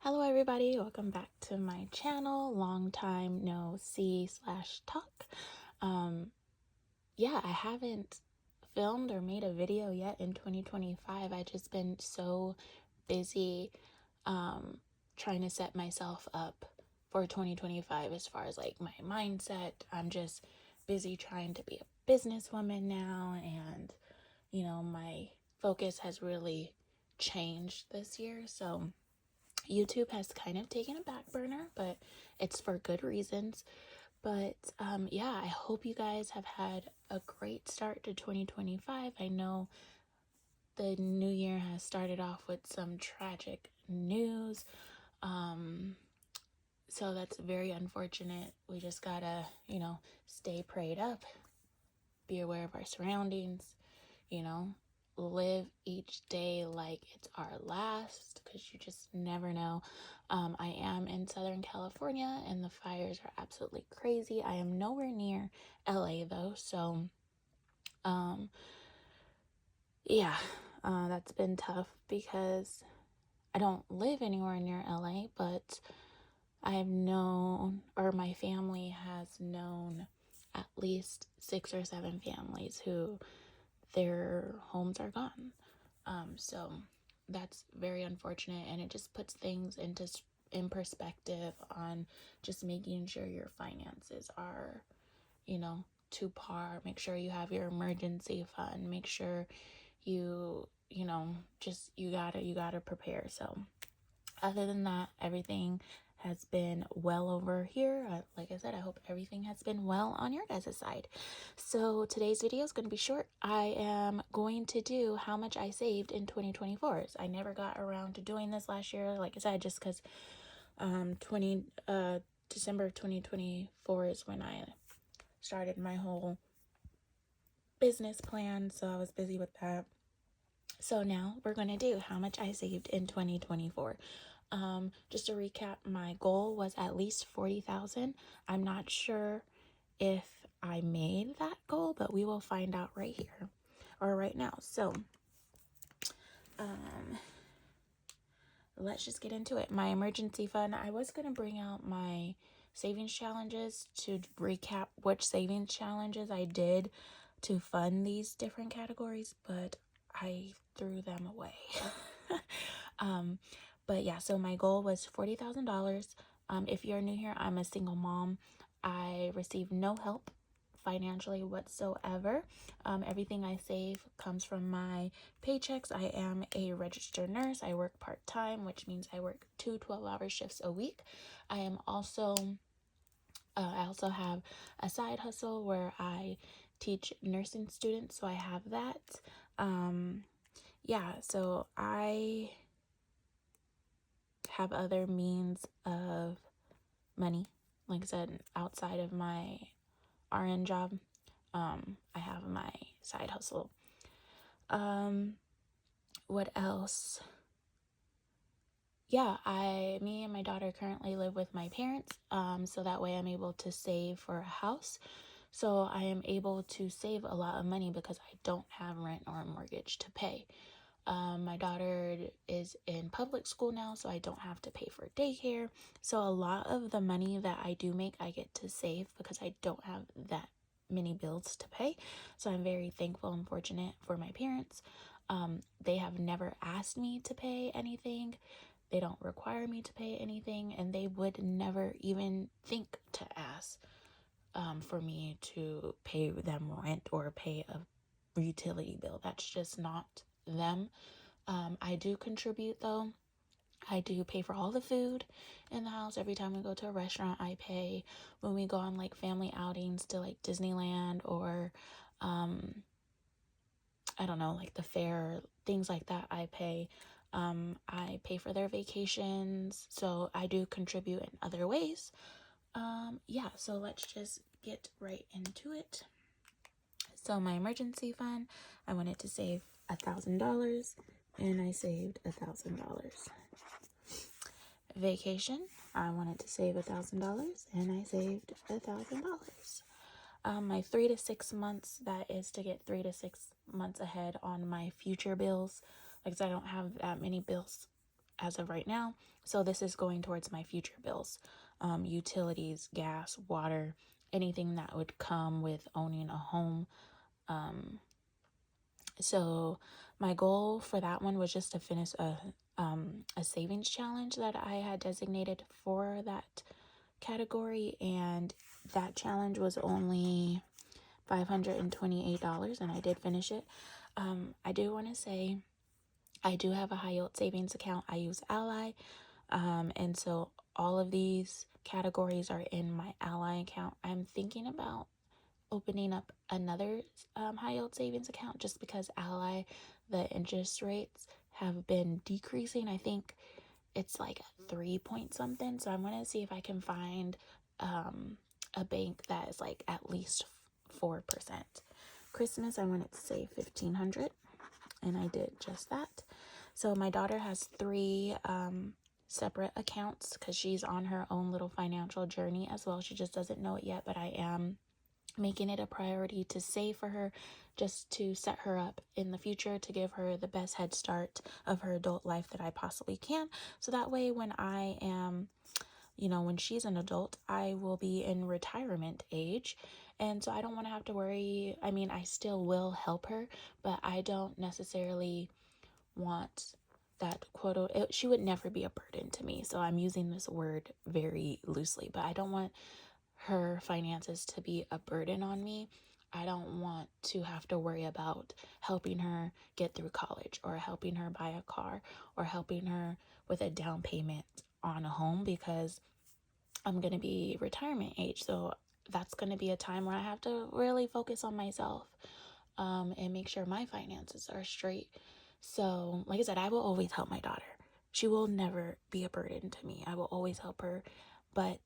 Hello everybody, welcome back to my channel. Long time no see / talk. Yeah, I haven't filmed or made a video yet in 2025. I just been so busy trying to set myself up for 2025 as far as like my mindset. I'm just busy trying to be a businesswoman now, and my focus has really changed this year. So YouTube has kind of taken a back burner, but it's for good reasons. But yeah, I hope you guys have had a great start to 2025. I know the new year has started off with some tragic news. So that's very unfortunate. We just gotta, stay prayed up, be aware of our surroundings, you know, live each day like it's our last, because you just never know. I am in Southern California and the fires are absolutely crazy. I am nowhere near LA though, so yeah, that's been tough because I don't live anywhere near LA, but I have known, or my family has known, at least 6 or 7 families who their homes are gone. So that's very unfortunate, and it just puts things in perspective on just making sure your finances are, to par. Make sure you have your emergency fund. Make sure just you gotta prepare. So other than that, everything has been well over here. Like I said, I hope everything has been well on your guys' side. So today's video is going to be short. I am going to do how much I saved in 2024. I never got around to doing this last year, like I said, just because December of 2024 is when I started my whole business plan, so I was busy with that. So now we're going to do how much I saved in 2024. Just to recap, my goal was at least 40,000. I'm not sure if I made that goal, but we will find out right here or right now. So, let's just get into it. My emergency fund, I was going to bring out my savings challenges to recap which savings challenges I did to fund these different categories, but I threw them away. But yeah, so my goal was $40,000. If you're new here, I'm a single mom. I receive no help financially whatsoever. Everything I save comes from my paychecks. I am a registered nurse. I work part-time, which means I work 2 12-hour shifts a week. I also have a side hustle where I teach nursing students, so I have that. Yeah, so I have other means of money, like I said, outside of my RN job. I have my side hustle. What else? Yeah, me and my daughter currently live with my parents, so that way I'm able to save for a house. So I am able to save a lot of money because I don't have rent or a mortgage to pay. My daughter is in public school now, so I don't have to pay for daycare. So a lot of the money that I do make, I get to save because I don't have that many bills to pay. So I'm very thankful and fortunate for my parents. They have never asked me to pay anything. They don't require me to pay anything, and they would never even think to ask for me to pay them rent or pay a utility bill. That's just not them. I do contribute though. I do pay for all the food in the house. Every time we go to a restaurant, I pay. When we go on like family outings to like Disneyland or I don't know, like the fair, things like that, I pay. I pay for their vacations, so I do contribute in other ways. Yeah, so let's just get right into it. So my emergency fund, I wanted to save $1,000, and I saved $1,000. Vacation, I wanted to save $1,000, and I saved $1,000. My 3 to 6 months, that is to get 3 to 6 months ahead on my future bills. Like I said, I don't have that many bills as of right now. So this is going towards my future bills, utilities, gas, water, anything that would come with owning a home. So my goal for that one was just to finish a savings challenge that I had designated for that category, and that challenge was only $528, and I did finish it. I do want to say I do have a high yield savings account. I use Ally, and so all of these categories are in my Ally account. I'm thinking about opening up another high yield savings account just because Ally, the interest rates have been decreasing. I think it's like 3 point something. So I'm going to see if I can find a bank that is like at least 4%. Christmas, I wanted to say 1,500, and I did just that. So my daughter has three separate accounts because she's on her own little financial journey as well. She just doesn't know it yet, but I am making it a priority to save for her, just to set her up in the future, to give her the best head start of her adult life that I possibly can. So that way when I am, when she's an adult, I will be in retirement age. And so I don't want to have to worry. I mean, I still will help her, but I don't necessarily want that she would never be a burden to me. So I'm using this word very loosely, but I don't want her finances to be a burden on me. I don't want to have to worry about helping her get through college, or helping her buy a car, or helping her with a down payment on a home, because I'm going to be retirement age. So that's going to be a time where I have to really focus on myself, and make sure my finances are straight. So, like I said, I will always help my daughter. She will never be a burden to me. I will always help her, but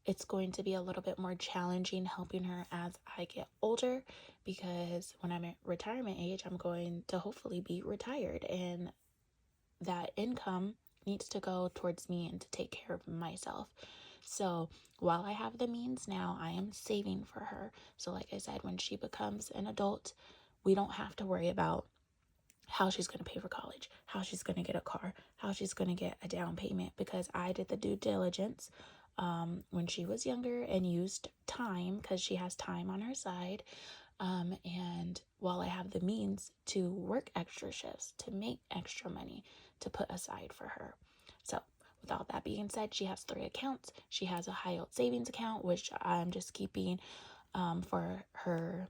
it's going to be a little bit more challenging helping her as I get older, because when I'm at retirement age, I'm going to hopefully be retired, and that income needs to go towards me and to take care of myself. So while I have the means now, I am saving for her. So like I said, when she becomes an adult, we don't have to worry about how she's going to pay for college, how she's going to get a car, how she's going to get a down payment, because I did the due diligence when she was younger and used time, because she has time on her side. And while I have the means to work extra shifts, to make extra money, to put aside for her. So with all that being said, she has 3 accounts. She has a high yield savings account, which I'm just keeping for her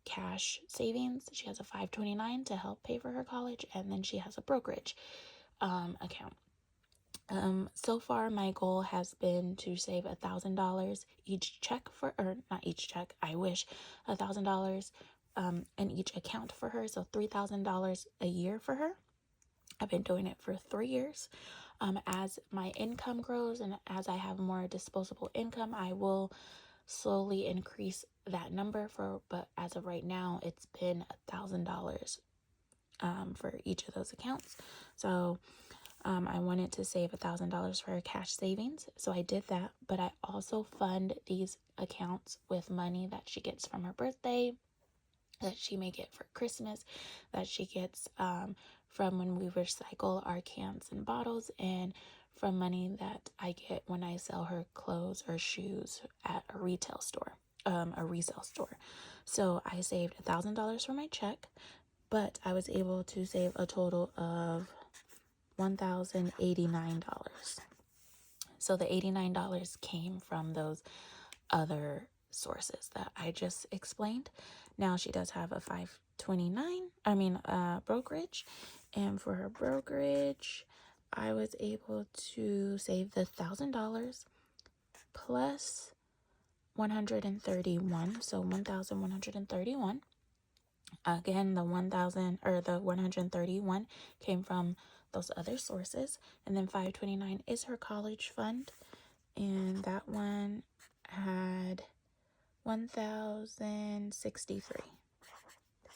cash savings. She has a 529 to help pay for her college, and then she has a brokerage account. So far my goal has been to save $1,000 each check or not each check, I wish, $1,000 in each account for her, so $3,000 a year for her. I've been doing it for 3 years. As my income grows and as I have more disposable income, I will slowly increase that number but as of right now, it's been $1,000 for each of those accounts. So I wanted to save $1,000 for her cash savings, so I did that. But I also fund these accounts with money that she gets from her birthday, that she may get for Christmas, that she gets from when we recycle our cans and bottles, and from money that I get when I sell her clothes or shoes at a retail store, a resale store. So I saved $1,000 for my check, but I was able to save a total of $1,089. So the $89 came from those other sources that I just explained. Now she does have a 529, brokerage. And for her brokerage, I was able to save the $1,000 plus 131. So 1,131. Again, the 131 came from those other sources. And then 529 is her college fund, and that one had 1,063.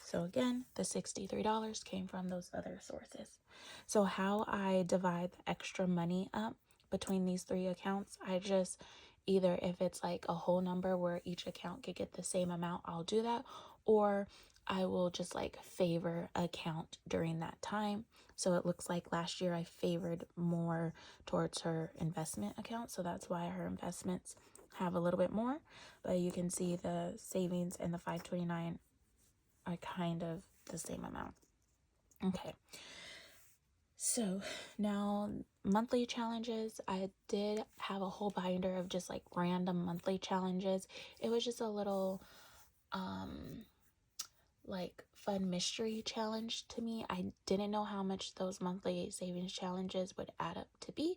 So again, the $63 came from those other sources. So how I divide the extra money up between these 3 accounts, I just either, if it's like a whole number where each account could get the same amount, I'll do that, or I will just like favor account during that time. So it looks like last year I favored more towards her investment account. So that's why her investments have a little bit more. But you can see the savings and the 529 are kind of the same amount. Okay. So now monthly challenges, I did have a whole binder of just like random monthly challenges. It was just a little like fun mystery challenge to me. I didn't know how much those monthly savings challenges would add up to be.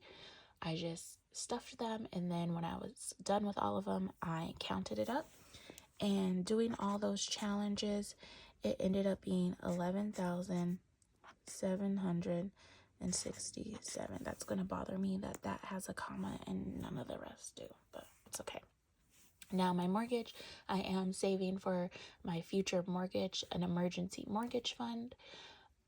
I just stuffed them, and then when I was done with all of them, I counted it up. And doing all those challenges, it ended up being 11,767. That's going to bother me that has a comma and none of the rest do, but it's okay. Now my mortgage, I am saving for my future mortgage, an emergency mortgage fund.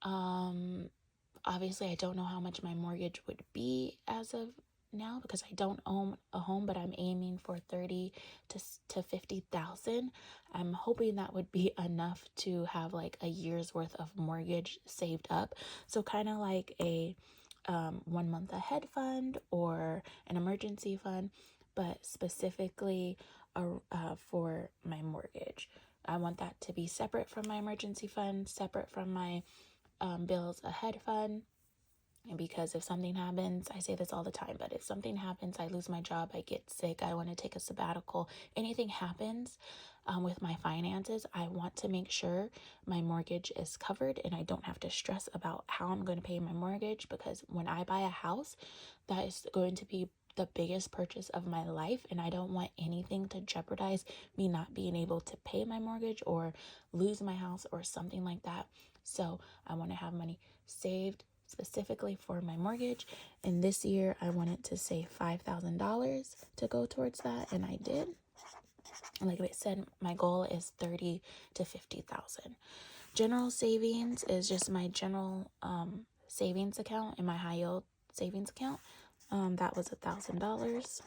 Obviously I don't know how much my mortgage would be as of now because I don't own a home, but I'm aiming for 30 to 50,000. I'm hoping that would be enough to have like a year's worth of mortgage saved up. So kind of like a 1 month ahead fund or an emergency fund, but specifically for my mortgage. I want that to be separate from my emergency fund, separate from my bills ahead fund. And because if something happens, I say this all the time, but if something happens, I lose my job, I get sick, I want to take a sabbatical, anything happens with my finances, I want to make sure my mortgage is covered and I don't have to stress about how I'm going to pay my mortgage, because when I buy a house, that is going to be the biggest purchase of my life, and I don't want anything to jeopardize me not being able to pay my mortgage or lose my house or something like that. So I want to have money saved specifically for my mortgage, and this year I wanted to save $5,000 to go towards that, and I did. And like I said, my goal is 30 to 50,000. General savings is just my general savings account and my high yield savings account. That was $1,000.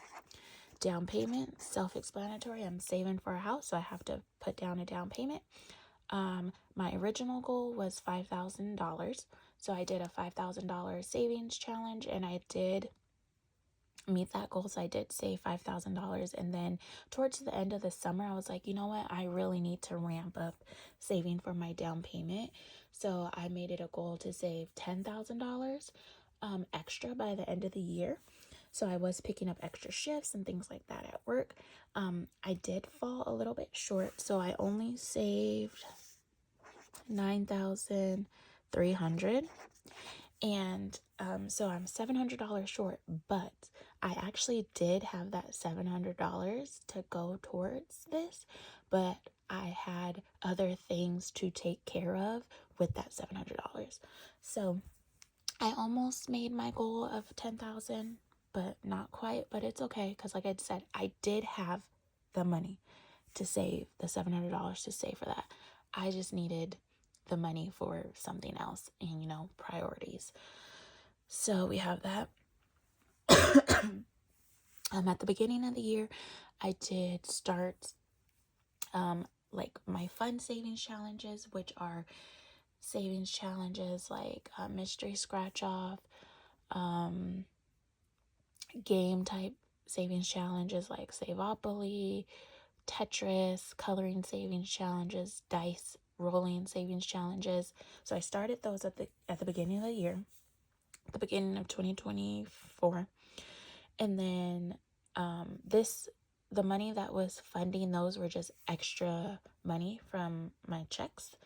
Down payment, self-explanatory. I'm saving for a house, so I have to put down a down payment. My original goal was $5,000. So I did a $5,000 savings challenge, and I did meet that goal. So I did save $5,000. And then towards the end of the summer, I was like, you know what? I really need to ramp up saving for my down payment. So I made it a goal to save $10,000 extra by the end of the year. So I was picking up extra shifts and things like that at work. I did fall a little bit short. So I only saved $9,300. And so I'm $700 short, but I actually did have that $700 to go towards this, but I had other things to take care of with that $700. So I almost made my goal of $10,000, but not quite, but it's okay. Cause like I said, I did have the money to save, the $700 to save for that. I just needed the money for something else and, priorities. So we have that. At the beginning of the year, I did start like my fun savings challenges, which are savings challenges like mystery scratch off, game type savings challenges like Savopoly, Tetris, coloring savings challenges, dice rolling savings challenges. So I started those at the beginning of the year, the beginning of 2024. And then the money that was funding those were just extra money from my checks.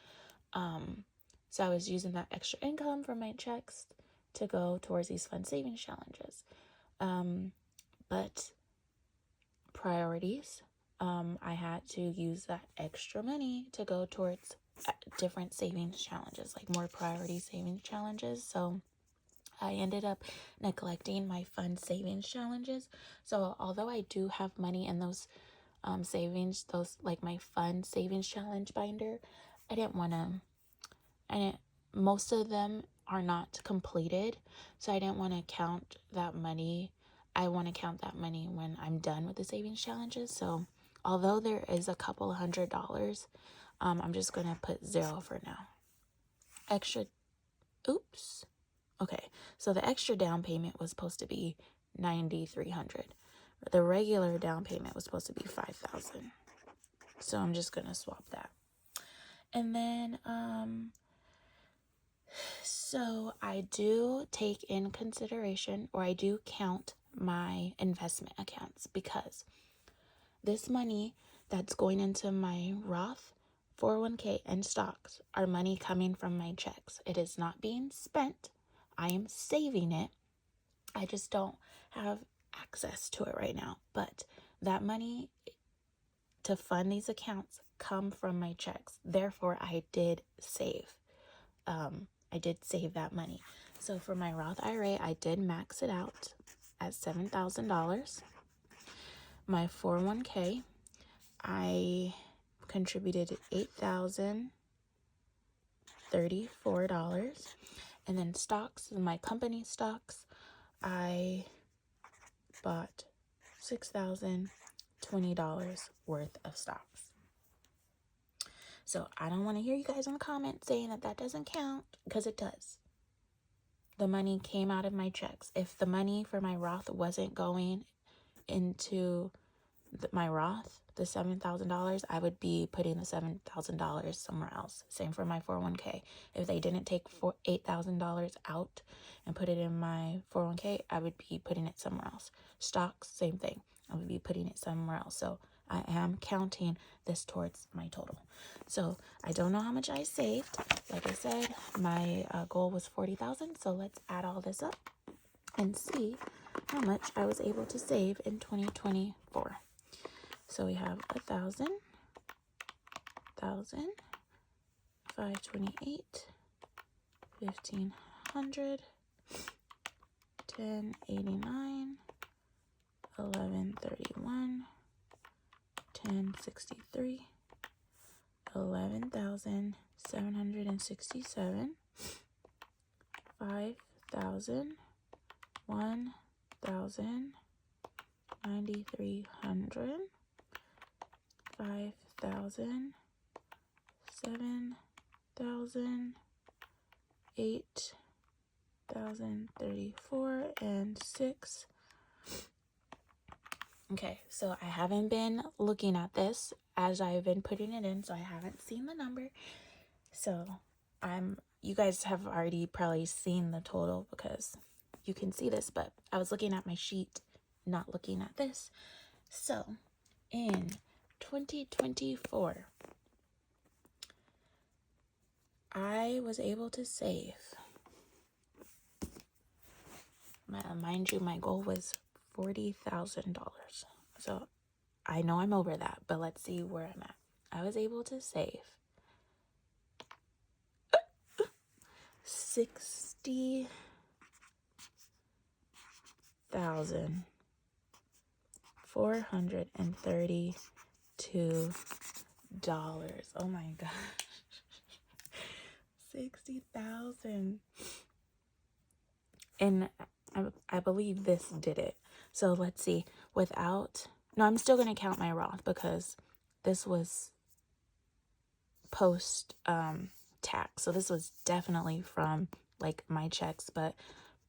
So I was using that extra income from my checks to go towards these fun savings challenges. But priorities, I had to use that extra money to go towards different savings challenges, like more priority savings challenges. So I ended up neglecting my fun savings challenges. So although I do have money in those savings, those like my fun savings challenge binder, most of them are not completed. So I didn't want to count that money. I want to count that money when I'm done with the savings challenges. So although there is a couple $100, I'm just going to put 0 for now. Okay, so the extra down payment was supposed to be $9,300. The regular down payment was supposed to be $5,000. So I'm just gonna swap that. And then so I do take in consideration, or I do count my investment accounts, because this money that's going into my Roth 401k and stocks are money coming from my checks. It is not being spent. I am saving it. I just don't have access to it right now. But that money to fund these accounts come from my checks. Therefore, I did save. I did save that money. So for my Roth IRA, I did max it out at $7,000. My 401k, I contributed $8,034. And then stocks, my company stocks, I bought $6,020 worth of stocks. So I don't want to hear you guys in the comments saying that doesn't count, because it does. The money came out of my checks. If the money for my Roth wasn't going into my Roth, the $7,000, I would be putting the $7,000 somewhere else. Same for my 401k. If they didn't take $8,000 out and put it in my 401k, I would be putting it somewhere else. Stocks, same thing. I would be putting it somewhere else. So I am counting this towards my total. So I don't know how much I saved. Like I said, my goal was $40,000. So let's add all this up and see how much I was able to save in 2024. So we have 1,000, 528, 1,500, 1089, 1131, 1063, 11,767, 5,000, 1,000, 9,300, 5,000, 7,000, 8,034, and 6. Okay, so I haven't been looking at this as I've been putting it in, so I haven't seen the number. So you guys have already probably seen the total because you can see this, but I was looking at my sheet, not looking at this. So in 2024, I was able to save, mind you, my goal was $40,000. So I know I'm over that, but let's see where I'm at. I was able to save $60,432. Oh my gosh. 60,000. And I believe this did it. So let's see. I'm still going to count my Roth because this was post tax. So this was definitely from like my checks, but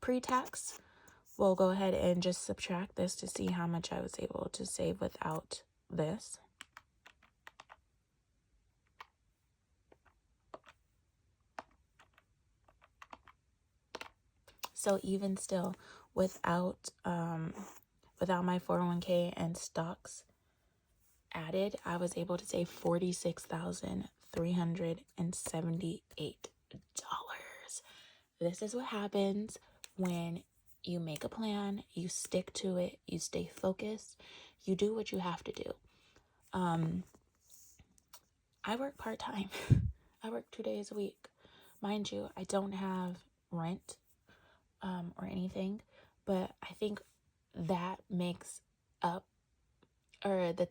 pre-tax, we'll go ahead and just subtract this to see how much I was able to save without this. So even still, without my 401k and stocks added, I was able to save $46,378. This is what happens when you make a plan, you stick to it, you stay focused, you do what you have to do. I work part-time. I work 2 days a week. Mind you, I don't have rent or anything, but I think that makes up, or the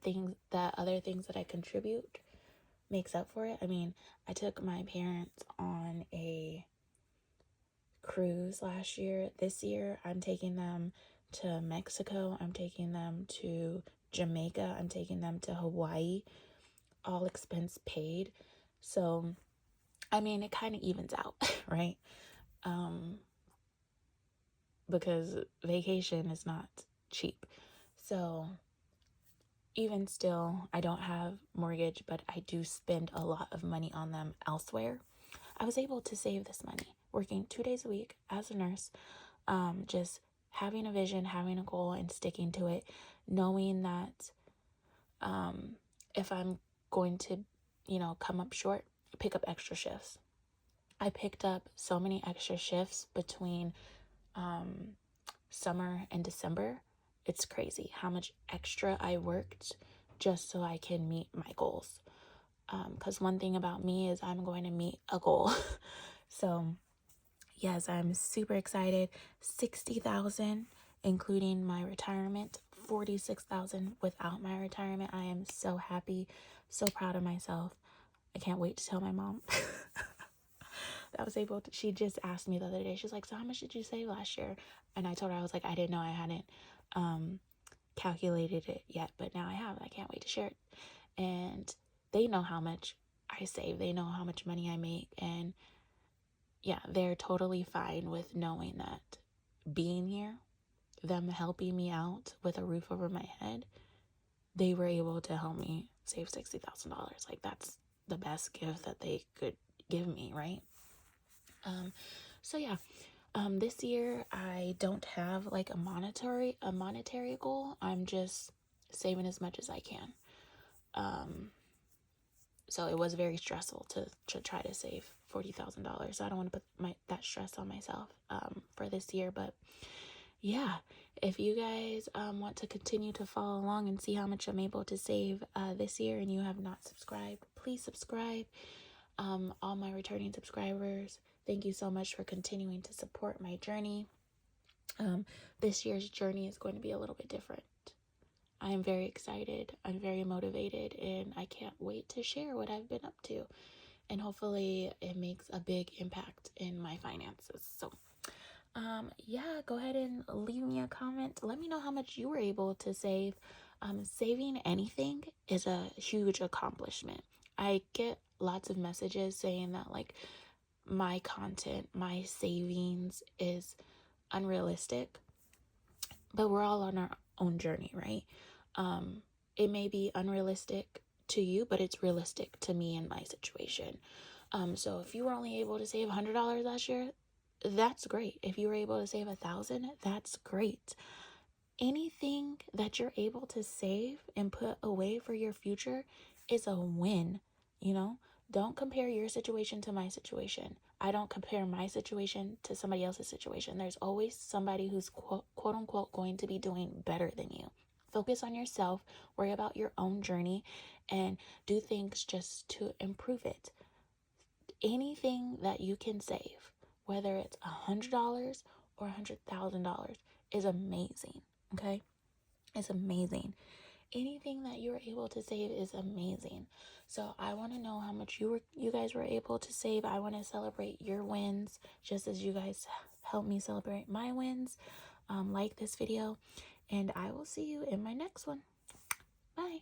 other things that I contribute makes up for it. I mean, I took my parents on a cruise last year. This year, I'm taking them to Mexico. I'm taking them to Jamaica. I'm taking them to Hawaii. All expense paid. So, I mean, it kind of evens out, right? because vacation is not cheap. So even still, I don't have mortgage, but I do spend a lot of money on them elsewhere. I was able to save this money working 2 days a week as a nurse, just having a vision, having a goal, and sticking to it, knowing that if I'm going to, come up short, pick up extra shifts. I picked up so many extra shifts between summer and December. It's crazy how much extra I worked just so I can meet my goals. Because one thing about me is I'm going to meet a goal. So yes, I'm super excited. 60,000, including my retirement. 46,000 without my retirement. I am so happy, so proud of myself. I can't wait to tell my mom. That was able to, she just asked me the other day, she's like, so how much did you save last year? And I told her, I was like, I didn't know, I hadn't calculated it yet, but now I have. I can't wait to share it. And they know how much I save, they know how much money I make, and yeah, they're totally fine with knowing that being here, them helping me out with a roof over my head, they were able to help me save $60,000. Like, that's the best gift that they could give me, right? So yeah, this year I don't have like a monetary goal. I'm just saving as much as I can. So it was very stressful to try to save $40,000. So I don't want to put that stress on myself for this year. But yeah, if you guys want to continue to follow along and see how much I'm able to save this year, and you have not subscribed, please subscribe. All my returning subscribers, thank you so much for continuing to support my journey. This year's journey is going to be a little bit different. I am very excited. I'm very motivated, and I can't wait to share what I've been up to. And hopefully it makes a big impact in my finances. So, yeah, go ahead and leave me a comment. Let me know how much you were able to save. Saving anything is a huge accomplishment. I get lots of messages saying that like my content, my savings is unrealistic, but we're all on our own journey, right? It may be unrealistic to you, but it's realistic to me in my situation. So if you were only able to save $100 last year, that's great. If you were able to save 1,000, that's great. Anything that you're able to save and put away for your future is a win. Don't compare your situation to my situation. I don't compare my situation to somebody else's situation. There's always somebody who's quote unquote going to be doing better than you. Focus on yourself, worry about your own journey, and do things just to improve it. Anything that you can save, whether it's $100 or $100,000, is amazing. Okay? It's amazing. Anything that you're able to save is amazing. So I want to know how much you guys were able to save. I want to celebrate your wins just as you guys help me celebrate my wins. Like this video, and I will see you in my next one. Bye.